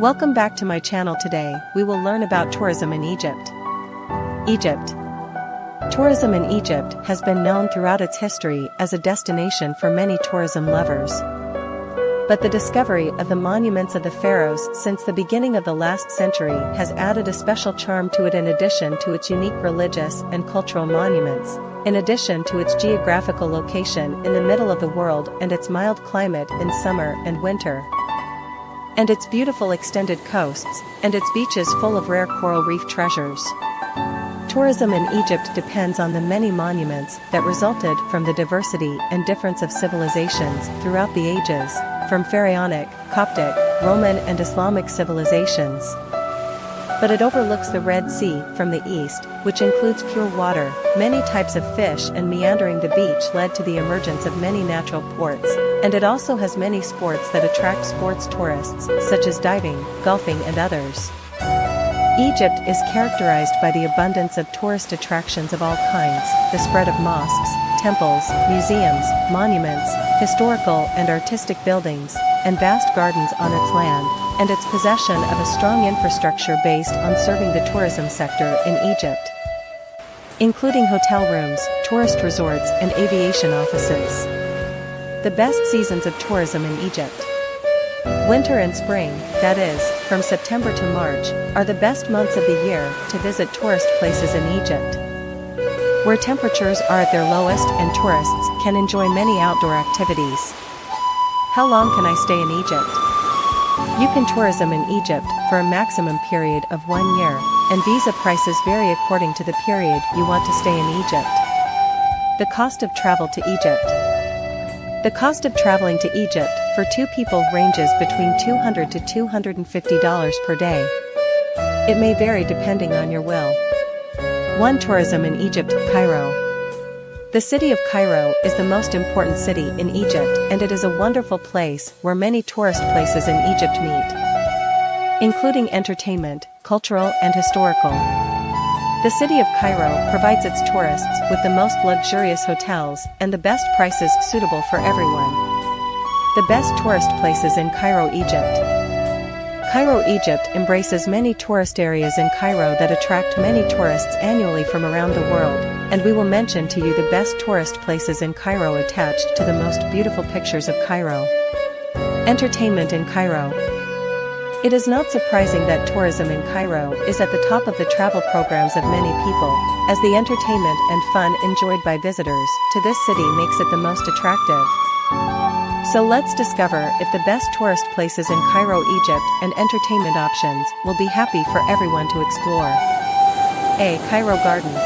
Welcome back to my channel. Today, we will learn about tourism in Egypt. Egypt. Tourism in Egypt has been known throughout its history as a destination for many tourism lovers. But the discovery of the monuments of the pharaohs since the beginning of the last century has added a special charm to it, in addition to its unique religious and cultural monuments, in addition to its geographical location in the middle of the world and its mild climate in summer and winter, and its beautiful extended coasts, and its beaches full of rare coral reef treasures. Tourism in Egypt depends on the many monuments that resulted from the diversity and difference of civilizations throughout the ages, from pharaonic, Coptic, Roman and Islamic civilizations. But it overlooks the Red Sea from the east, which includes pure water, many types of fish, and meandering the beach led to the emergence of many natural ports, and it also has many sports that attract sports tourists, such as diving, golfing and others. Egypt is characterized by the abundance of tourist attractions of all kinds, the spread of mosques, temples, museums, monuments, historical and artistic buildings, and vast gardens on its land, and its possession of a strong infrastructure based on serving the tourism sector in Egypt, including hotel rooms, tourist resorts and aviation offices. The best seasons of tourism in Egypt. Winter and spring, that is, from September to March, are the best months of the year to visit tourist places in Egypt, where temperatures are at their lowest and tourists can enjoy many outdoor activities. How long can I stay in Egypt? You can tourism in Egypt for a maximum period of 1 year, and visa prices vary according to the period you want to stay in Egypt. The cost of travel to Egypt. The cost of traveling to Egypt for 2 people ranges between $200 to $250 per day. It may vary depending on your will. 1. Tourism in Egypt. Cairo. The city of Cairo is the most important city in Egypt, and it is a wonderful place where many tourist places in Egypt meet, including entertainment, cultural and historical. The city of Cairo provides its tourists with the most luxurious hotels and the best prices suitable for everyone. The best tourist places in Cairo, Egypt. Cairo, Egypt embraces many tourist areas in Cairo that attract many tourists annually from around the world, and we will mention to you the best tourist places in Cairo attached to the most beautiful pictures of Cairo. Entertainment in Cairo. It is not surprising that tourism in Cairo is at the top of the travel programs of many people, as the entertainment and fun enjoyed by visitors to this city makes it the most attractive. So let's discover if the best tourist places in Cairo, Egypt and entertainment options will be happy for everyone to explore. A. Cairo Gardens.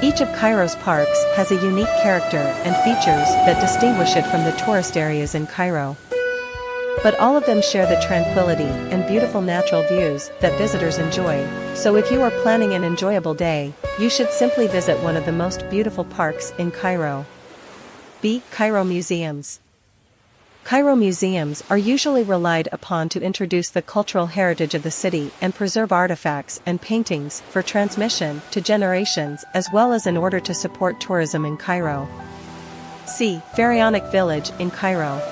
Each of Cairo's parks has a unique character and features that distinguish it from the tourist areas in Cairo. But all of them share the tranquility and beautiful natural views that visitors enjoy, so if you are planning an enjoyable day, you should simply visit one of the most beautiful parks in Cairo. B. Cairo Museums. Cairo museums are usually relied upon to introduce the cultural heritage of the city and preserve artifacts and paintings for transmission to generations, as well as in order to support tourism in Cairo. C. Pharaonic Village in Cairo.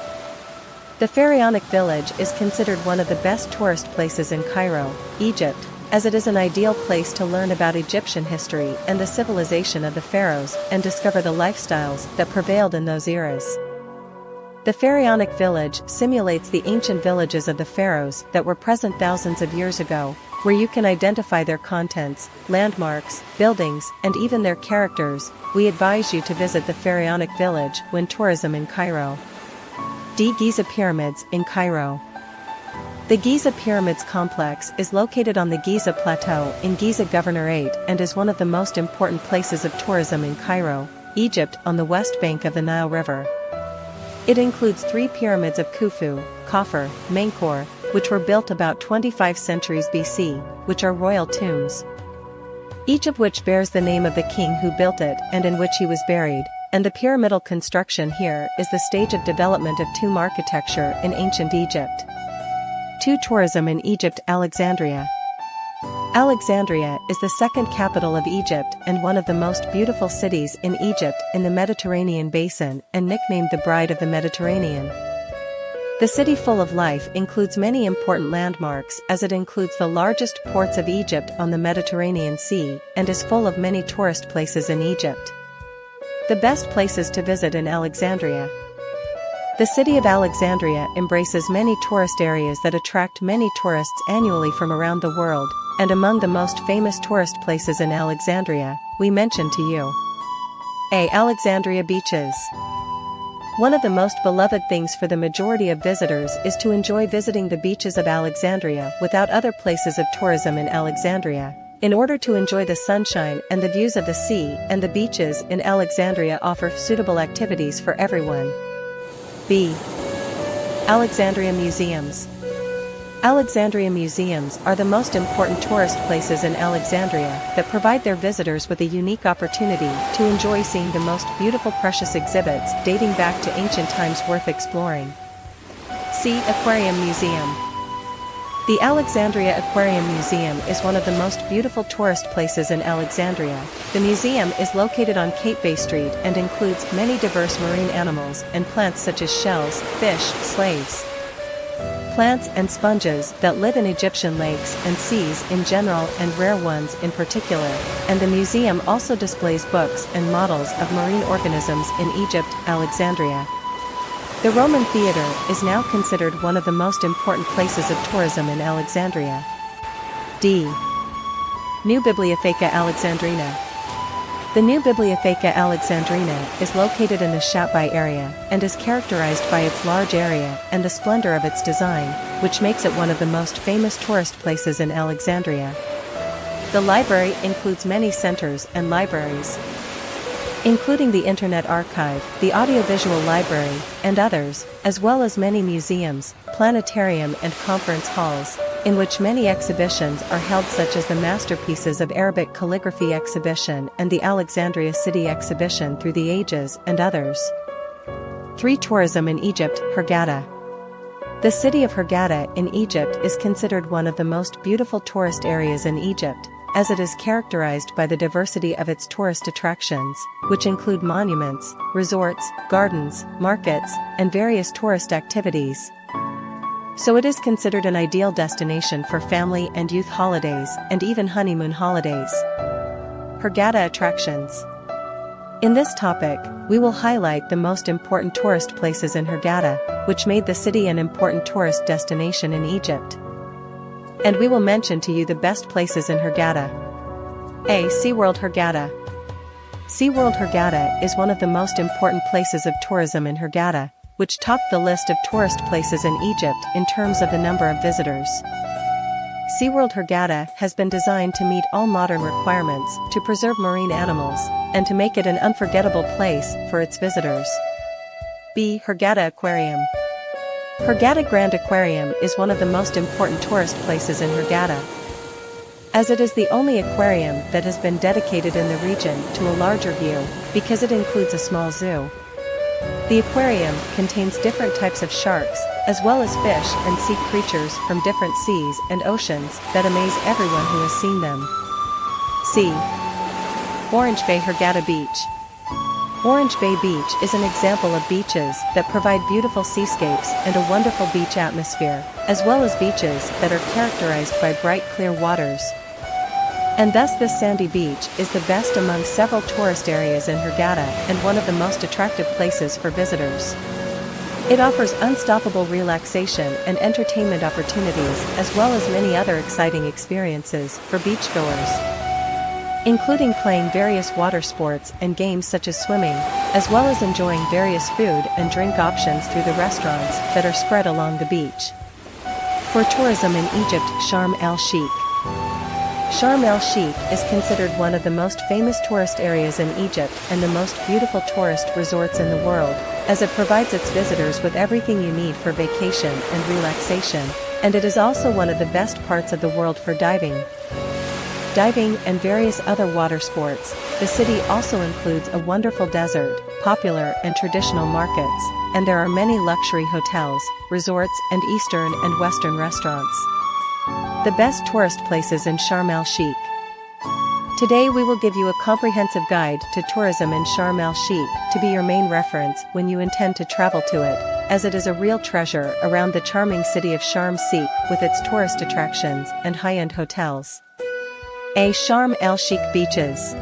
The Pharaonic Village is considered one of the best tourist places in Cairo, Egypt, as it is an ideal place to learn about Egyptian history and the civilization of the pharaohs and discover the lifestyles that prevailed in those eras. The Pharaonic Village simulates the ancient villages of the pharaohs that were present thousands of years ago, where you can identify their contents, landmarks, buildings, and even their characters. We advise you to visit the Pharaonic Village when tourism in Cairo. D. Giza Pyramids in Cairo. The Giza Pyramids complex is located on the Giza Plateau in Giza Governorate and is one of the most important places of tourism in Cairo, Egypt, on the west bank of the Nile River. It includes 3 pyramids of Khufu, Khafre, Menkaure, which were built about 25 centuries BC, which are royal tombs, each of which bears the name of the king who built it and in which he was buried. And the pyramidal construction here is the stage of development of tomb architecture in ancient Egypt. 2. Tourism in Egypt. Alexandria. Alexandria is the second capital of Egypt and one of the most beautiful cities in Egypt in the Mediterranean basin, and nicknamed the Bride of the Mediterranean. The city full of life includes many important landmarks as it includes the largest ports of Egypt on the Mediterranean Sea and is full of many tourist places in Egypt. The best places to visit in Alexandria. The city of Alexandria embraces many tourist areas that attract many tourists annually from around the world, and among the most famous tourist places in Alexandria, we mention to you. A. Alexandria beaches. One of the most beloved things for the majority of visitors is to enjoy visiting the beaches of Alexandria without other places of tourism in Alexandria, in order to enjoy the sunshine and the views of the sea, and the beaches in Alexandria offer suitable activities for everyone. B. Alexandria museums. Alexandria museums are the most important tourist places in Alexandria that provide their visitors with a unique opportunity to enjoy seeing the most beautiful precious exhibits dating back to ancient times worth exploring. C. Aquarium Museum. The Alexandria Aquarium Museum is one of the most beautiful tourist places in Alexandria. The museum is located on Cape Bay Street and includes many diverse marine animals and plants such as shells, fish, slaves, plants and sponges that live in Egyptian lakes and seas in general and rare ones in particular, and the museum also displays books and models of marine organisms in Egypt, Alexandria. The Roman Theatre is now considered one of the most important places of tourism in Alexandria. D. New Bibliotheca Alexandrina. The new Bibliotheca Alexandrina is located in the Shatbai area and is characterized by its large area and the splendor of its design, which makes it one of the most famous tourist places in Alexandria. The library includes many centers and libraries, including the Internet Archive, the Audiovisual Library, and others, as well as many museums, planetarium and conference halls, in which many exhibitions are held such as the Masterpieces of Arabic Calligraphy exhibition and the Alexandria City exhibition through the ages and others. 3. Tourism in Egypt, Hurghada. The city of Hurghada in Egypt is considered one of the most beautiful tourist areas in Egypt, as it is characterized by the diversity of its tourist attractions, which include monuments, resorts, gardens, markets, and various tourist activities. So it is considered an ideal destination for family and youth holidays and even honeymoon holidays. Hurghada attractions. In this topic, we will highlight the most important tourist places in Hurghada, which made the city an important tourist destination in Egypt. And we will mention to you the best places in Hurghada. A. SeaWorld Hurghada. SeaWorld Hurghada is one of the most important places of tourism in Hurghada, which topped the list of tourist places in Egypt in terms of the number of visitors. SeaWorld Hurghada has been designed to meet all modern requirements to preserve marine animals and to make it an unforgettable place for its visitors. B. Hurghada Aquarium. Hurghada Grand Aquarium is one of the most important tourist places in Hurghada, as it is the only aquarium that has been dedicated in the region to a larger view, because it includes a small zoo. The aquarium contains different types of sharks, as well as fish and sea creatures from different seas and oceans that amaze everyone who has seen them. C. Orange Bay Hurghada Beach. Orange Bay Beach is an example of beaches that provide beautiful seascapes and a wonderful beach atmosphere, as well as beaches that are characterized by bright clear waters. And thus this sandy beach is the best among several tourist areas in Hurghada and one of the most attractive places for visitors. It offers unstoppable relaxation and entertainment opportunities as well as many other exciting experiences for beachgoers, including playing various water sports and games such as swimming, as well as enjoying various food and drink options through the restaurants that are spread along the beach. For tourism in Egypt, Sharm el-Sheikh. Sharm el-Sheikh is considered one of the most famous tourist areas in Egypt and the most beautiful tourist resorts in the world, as it provides its visitors with everything you need for vacation and relaxation, and it is also one of the best parts of the world for diving, and various other water sports. The city also includes a wonderful desert, popular and traditional markets, and there are many luxury hotels, resorts, and Eastern and Western restaurants. The best tourist places in Sharm el-Sheikh. Today we will give you a comprehensive guide to tourism in Sharm el-Sheikh to be your main reference when you intend to travel to it. as it is a real treasure around the charming city of Sharm el-Sheikh with its tourist attractions and high-end hotels. A. Sharm el-Sheikh beaches.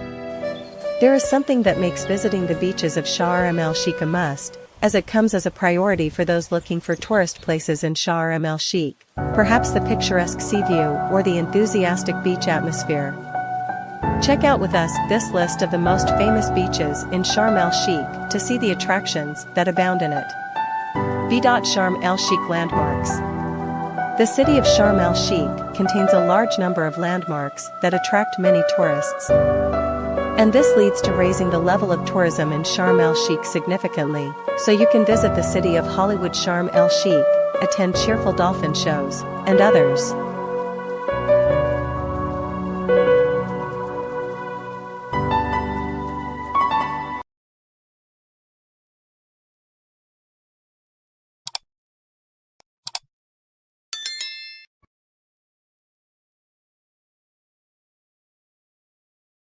There is something that makes visiting the beaches of Sharm el-Sheikh a must, as it comes as a priority for those looking for tourist places in Sharm el-Sheikh, perhaps the picturesque sea view or the enthusiastic beach atmosphere. Check out with us this list of the most famous beaches in Sharm el-Sheikh to see the attractions that abound in it. B. Sharm el-Sheikh landmarks. The city of Sharm el-Sheikh contains a large number of landmarks that attract many tourists. And this leads to raising the level of tourism in Sharm el-Sheikh significantly, so you can visit the city of Hollywood Sharm el-Sheikh, attend cheerful dolphin shows, and others.